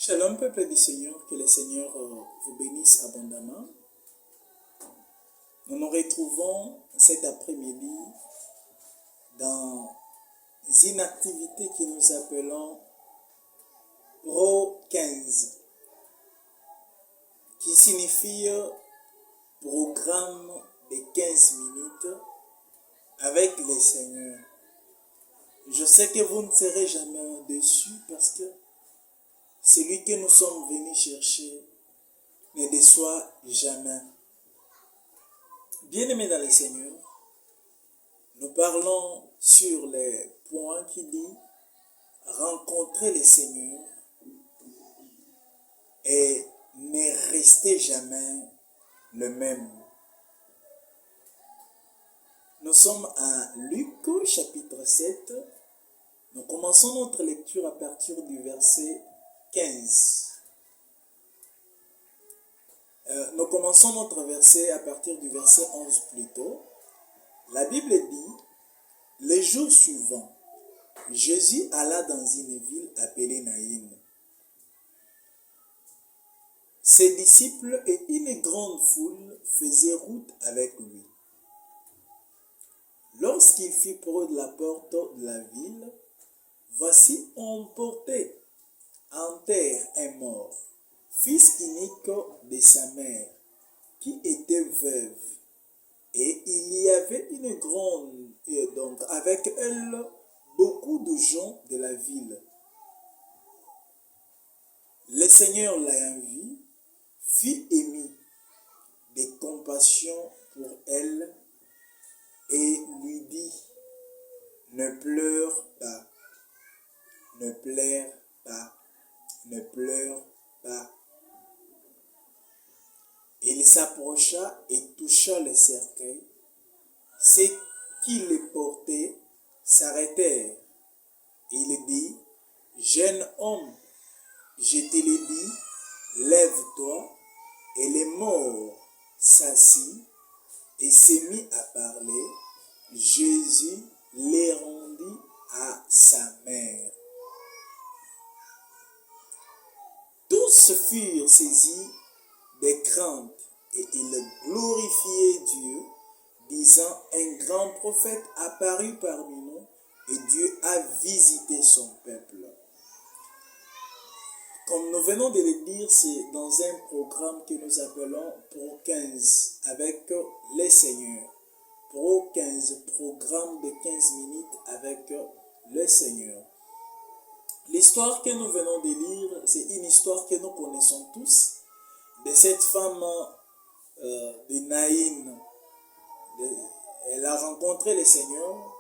Shalom, peuple du Seigneur, que le Seigneur vous bénisse abondamment. Nous nous retrouvons cet après-midi dans une activité que nous appelons Pro 15, qui signifie programme de 15 minutes avec le Seigneur. Je sais que vous ne serez jamais déçus parce que celui que nous sommes venus chercher ne déçoit jamais. Bien-aimés dans le Seigneur, nous parlons sur les points qui dit rencontrer le Seigneur et ne rester jamais le même. Nous sommes à Luc chapitre 7. Nous commençons notre lecture à partir du verset 15. Nous commençons notre verset à partir du verset 11 plutôt. La Bible dit, les jours suivants, Jésus alla dans une ville appelée Naïn. Ses disciples et une grande foule faisaient route avec lui. Lorsqu'il fut près de la porte de la ville, voici on portait en terre un mort, fils unique de sa mère, qui était veuve. Et il y avait une grande, donc avec elle, beaucoup de gens de la ville. Le Seigneur l'ayant vue, fut ému de compassion pour elle et lui dit, ne pleure pas, ne pleure pas, ne pleure pas. Il s'approcha et toucha le cercueil. Ceux qui le portaient s'arrêtèrent. Il dit, jeune homme, je te le dis, lève-toi. Et le mort s'assit et se mit à parler. Jésus les rendit à sa mère. Tous furent saisis de crainte et ils glorifiaient Dieu, disant, un grand prophète apparut parmi nous et Dieu a visité son peuple. Comme nous venons de le dire, c'est dans un programme que nous appelons Pro 15 avec les Seigneurs. Pro 15, programme de 15 minutes avec le Seigneur. L'histoire que nous venons de lire, c'est une histoire que nous connaissons tous, de cette femme de Naïn. Elle a rencontré le Seigneur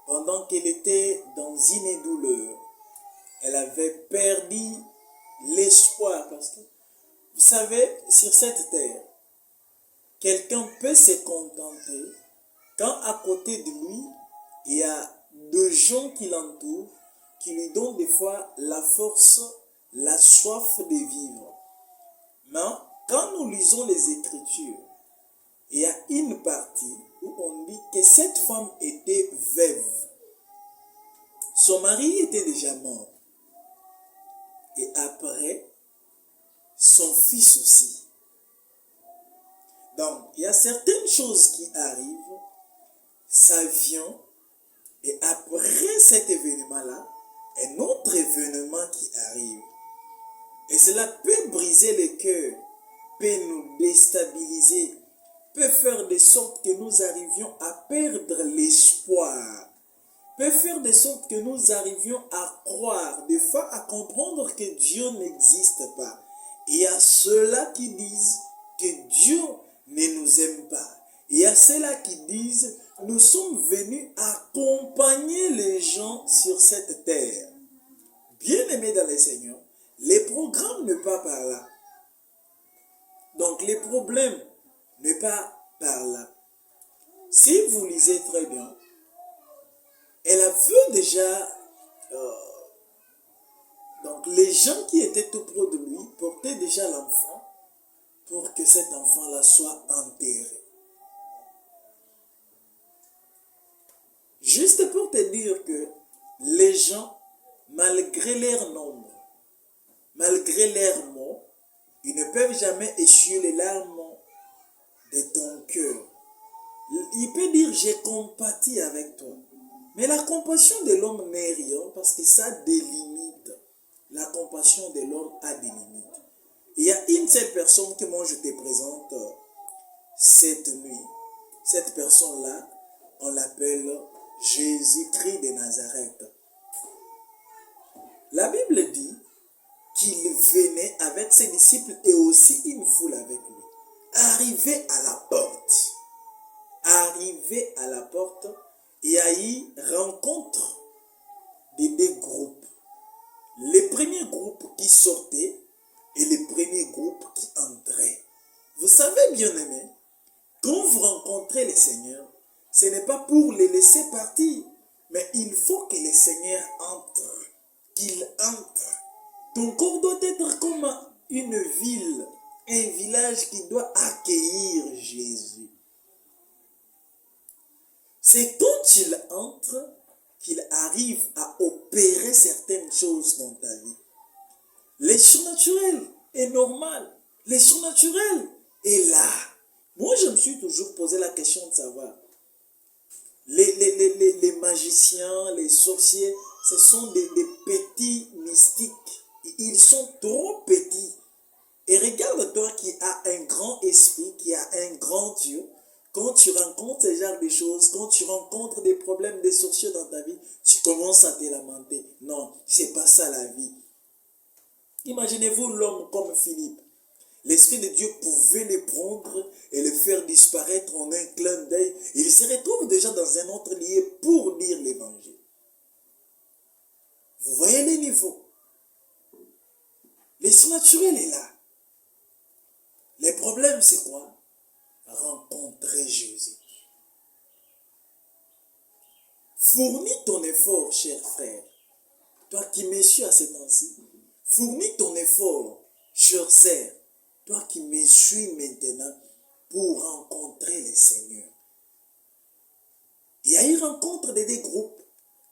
pendant qu'elle était dans une douleur. Elle avait perdu l'espoir parce que, vous savez, sur cette terre, quelqu'un peut se contenter quand à côté de lui, il y a deux gens qui l'entourent, qui lui donnent des fois la force, la soif de vivre. Mais quand nous lisons les Écritures, il y a une partie où on dit que cette femme était veuve. Son mari était déjà mort. Et après, son fils aussi. Donc, il y a certaines choses qui arrivent, ça vient, et après cet événement-là, un autre événement qui arrive. Et cela peut briser le cœur, peut nous déstabiliser, peut faire de sorte que nous arrivions à perdre l'espoir, peut faire de sorte que nous arrivions à croire, des fois à comprendre que Dieu n'existe pas. Il y a ceux-là qui disent que Dieu ne nous aime pas. Il y a ceux-là qui disent nous sommes venus accompagner les gens sur cette terre. Bien-aimés dans le Seigneur, les programmes ne pas par là. Donc les problèmes ne pas par là. Si vous lisez très bien, elle a vu déjà, donc les gens qui étaient tout près de lui portaient déjà l'enfant pour que cet enfant-là soit enterré. Juste pour te dire que les gens, malgré leur nombre, malgré leurs mots, ils ne peuvent jamais essuyer les larmes de ton cœur. Il peut dire, j'ai compati avec toi. Mais la compassion de l'homme n'est rien parce que ça a des limites. La compassion de l'homme a des limites. Il y a une seule personne que moi je te présente cette nuit. Cette personne-là, on l'appelle Jésus-Christ de Nazareth. La Bible dit qu'il venait avec ses disciples et aussi une foule avec lui. Arrivé à la porte, il y a eu rencontre des deux groupes. Le premier groupe qui sortait et le premier groupe qui entrait. Vous savez, bien aimé, quand vous rencontrez le Seigneur, ce n'est pas pour les laisser partir, mais il faut que le Seigneur entre, qu'il entre. Ton corps doit être comme une ville, un village qui doit accueillir Jésus. C'est quand il entre qu'il arrive à opérer certaines choses dans ta vie. Le surnaturel est normal. Le surnaturel est là. Moi, je me suis toujours posé la question de savoir. Les magiciens, les sorciers, ce sont des petits mystiques. Ils sont trop petits. Et regarde-toi qui a un grand esprit, qui a un grand Dieu. Quand tu rencontres ce genre de choses, quand tu rencontres des problèmes, des sorciers dans ta vie, tu commences à te lamenter. Non, c'est pas ça la vie. Imaginez-vous l'homme comme Philippe. L'Esprit de Dieu pouvait le prendre et le faire disparaître en un clin d'œil. Il se retrouve déjà dans un autre lieu pour lire l'évangile. Vous voyez les niveaux. Le surnaturel est là. Le problème, c'est quoi? Rencontrer Jésus. Fournis ton effort, cher frère. Toi qui me suis à ce temps-ci. Fournis ton effort, cher sœur. Toi qui me suis maintenant pour rencontrer le Seigneur. Il y a eu rencontre de deux groupes.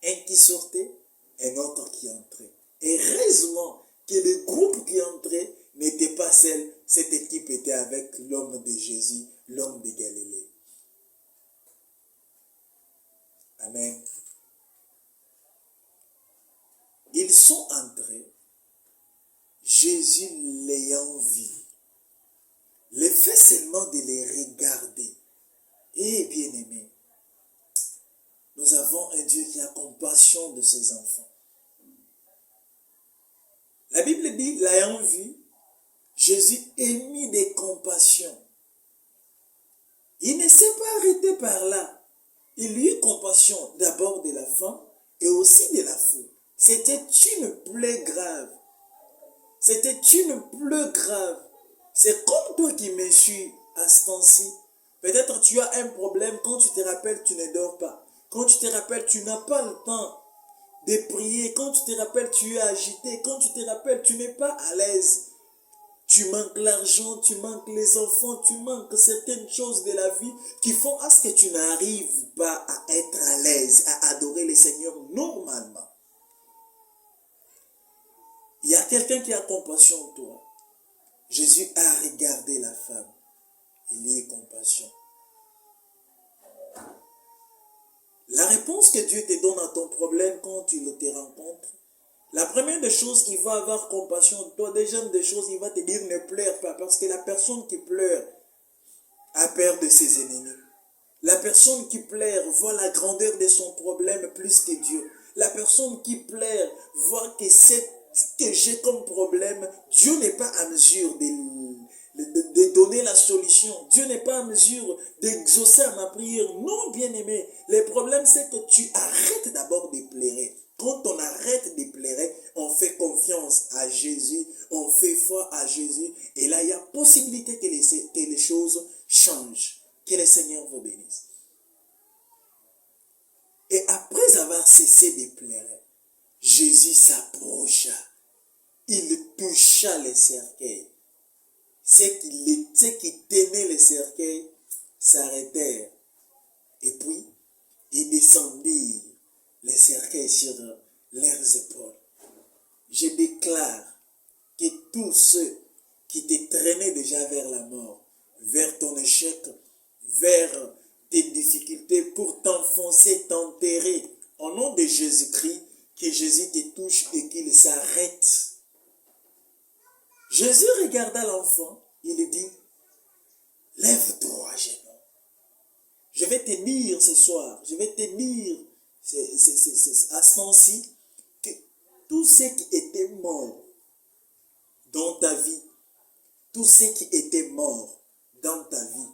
Un qui sortait, un autre qui entrait. Et heureusement que le groupe qui entrait n'était pas seul. Cette équipe était avec l'homme de Jésus, l'homme de Galilée. Amen. Ils sont entrés, Jésus l'ayant vu. Le fait seulement de les regarder. Eh bien aimé, nous avons un Dieu qui a compassion de ses enfants. La Bible dit, l'ayant vu, Jésus émit des compassions. Il ne s'est pas arrêté par là. Il eut compassion d'abord de la femme et aussi de la foule. C'était une plaie grave. C'était une plaie grave. C'est comme toi qui me suis à ce temps-ci. Peut-être tu as un problème, quand tu te rappelles, tu ne dors pas. Quand tu te rappelles, tu n'as pas le temps de prier. Quand tu te rappelles, tu es agité. Quand tu te rappelles, tu n'es pas à l'aise. Tu manques l'argent, tu manques les enfants, tu manques certaines choses de la vie qui font à ce que tu n'arrives pas à être à l'aise, à adorer le Seigneur normalement. Il y a quelqu'un qui a compassion de toi. Jésus a regardé la femme. Il y a compassion. La réponse que Dieu te donne à ton problème quand tu te rencontres, la première des choses, il va avoir compassion de toi. Deuxième des choses, il va te dire ne pleure pas. Parce que la personne qui pleure a peur de ses ennemis. La personne qui pleure voit la grandeur de son problème plus que Dieu. La personne qui pleure voit que ce que j'ai comme problème, Dieu n'est pas à mesure de donner la solution. Dieu n'est pas à mesure d'exaucer à ma prière. Non, bien-aimé. Le problème, c'est que tu arrêtes d'abord de pleurer. Quand on arrête de pleurer, on fait confiance à Jésus, on fait foi à Jésus. Et là, il y a possibilité que les choses changent. Que le Seigneur vous bénisse. Et après avoir cessé de pleurer, Jésus s'approcha. Il toucha les cercueils. Ceux qui tenaient les cercueils s'arrêtèrent. Et puis, ils descendirent les cercueils sur leurs épaules. Je déclare tous ceux qui te traînaient déjà vers la mort, vers ton échec, vers tes difficultés, pour t'enfoncer, t'enterrer. Au nom de Jésus-Christ, que Jésus te touche et qu'il s'arrête. Jésus regarda l'enfant, il dit, lève-toi, jeune homme. Je vais te dire ce soir, je vais te dire à ce temps-ci, que tous ceux qui étaient morts dans ta vie, tous ceux qui étaient morts dans ta vie,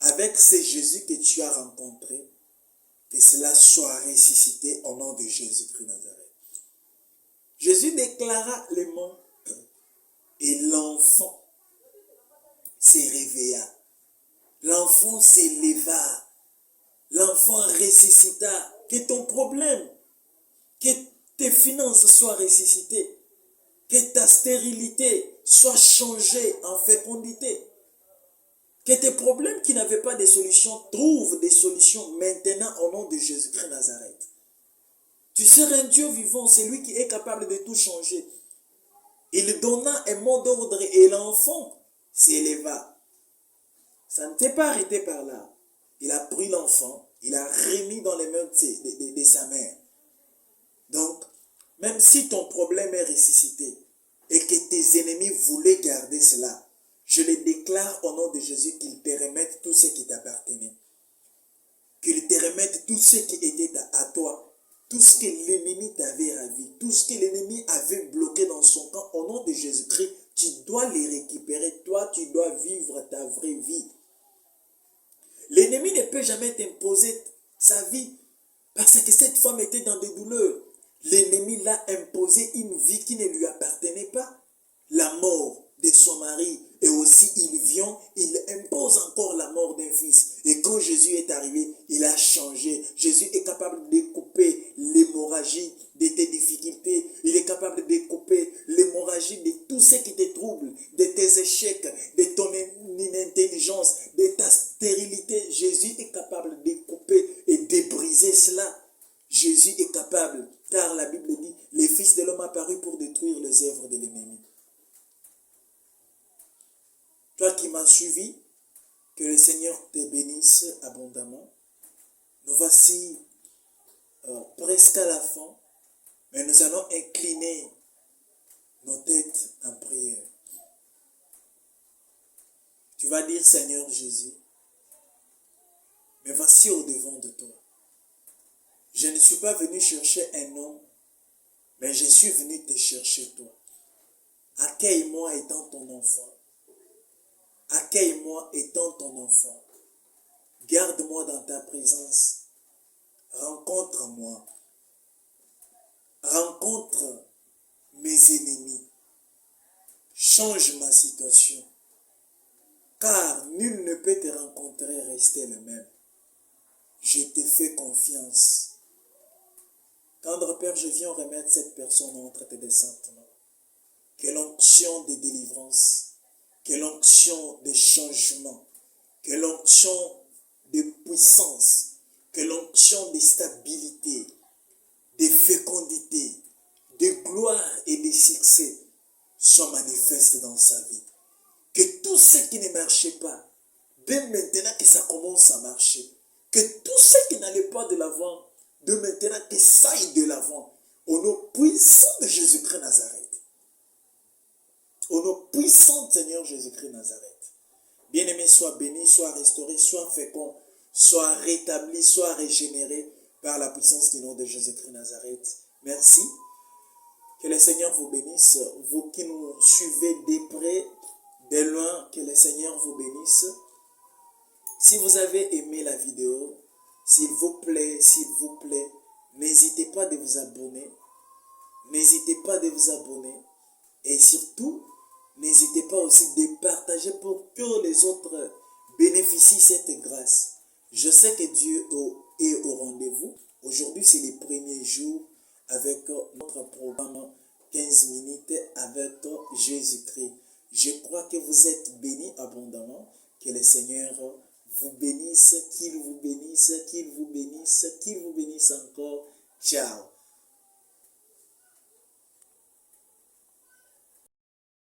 avec ce Jésus que tu as rencontré, que cela soit ressuscité au nom de Jésus-Christ Nazareth. Jésus déclara les mots et l'enfant se réveilla. L'enfant s'éleva. L'enfant ressuscita. Que ton problème, que tes finances soient ressuscitées, que ta stérilité soit changée en fécondité. Que tes problèmes qui n'avaient pas de solution trouvent des solutions maintenant au nom de Jésus-Christ Nazareth. Tu seras un Dieu vivant, c'est lui qui est capable de tout changer. Il donna un mot d'ordre et l'enfant s'éleva. Ça ne t'est pas arrêté par là. Il a pris l'enfant, il a remis dans les mains de sa mère. Donc, même si ton problème est ressuscité et que tes ennemis voulaient garder cela, je les déclare au nom de Jésus qu'ils te remettent tout ce qui t'appartenait. Qu'ils te remettent tout ce qui était à toi. Tout ce que l'ennemi t'avait ravi. Tout ce que l'ennemi avait bloqué dans son camp. Au nom de Jésus-Christ, tu dois les récupérer. Toi, tu dois vivre ta vraie vie. L'ennemi ne peut jamais t'imposer sa vie. Parce que cette femme était dans des douleurs. L'ennemi l'a imposé une vie qui ne lui appartenait pas. La mort de son mari. Et aussi, il impose encore la mort d'un fils. Et quand Jésus est arrivé, il a changé. Jésus est capable de couper l'hémorragie de tes difficultés. Il est capable de couper l'hémorragie de tout ce qui te trouble, de tes échecs, de ton inintelligence, de ta stérilité. Jésus est capable de couper et de briser cela. Jésus est capable, car la Bible dit, le Fils de l'homme apparut pour détruire les œuvres de l'ennemi. Toi qui m'as suivi, que le Seigneur te bénisse abondamment. Nous voici presque à la fin, mais nous allons incliner nos têtes en prière. Tu vas dire, Seigneur Jésus, mais voici au-devant de toi. Je ne suis pas venu chercher un homme, mais je suis venu te chercher toi. Accueille-moi étant ton enfant. Accueille-moi étant ton enfant. Garde-moi dans ta présence. Rencontre-moi. Rencontre mes ennemis. Change ma situation. Car nul ne peut te rencontrer et rester le même. Je te fais confiance. Tendre Père, je viens remettre cette personne entre tes saintes mains. Que l'onction de délivrance, que l'onction de changement, que l'onction de puissance, que l'onction de stabilité, de fécondité, de gloire et de succès soit manifeste dans sa vie. Que tout ce qui ne marchait pas, dès maintenant que ça commence à marcher, que tout ce qui n'allait pas de l'avant, de maintenant que ça aille de l'avant, au nom puissant de Jésus-Christ Nazareth. Au nom puissant de Seigneur Jésus-Christ Nazareth. Bien-aimé, sois béni, sois restauré, sois fécond, sois rétabli, sois régénéré par la puissance du nom de Jésus-Christ Nazareth. Merci. Que le Seigneur vous bénisse. Vous qui nous suivez de près, de loin, que le Seigneur vous bénisse. Si vous avez aimé la vidéo, s'il vous plaît, n'hésitez pas de vous abonner. N'hésitez pas de vous abonner. Et surtout, n'hésitez pas aussi de partager pour que les autres bénéficient de cette grâce. Je sais que Dieu est au rendez-vous. Aujourd'hui, c'est le premier jour avec notre programme 15 minutes avec Jésus-Christ. Je crois que vous êtes bénis abondamment. Que le Seigneur vous bénisse, qu'il vous bénisse, qu'il vous bénisse, qu'il vous bénisse encore. Ciao.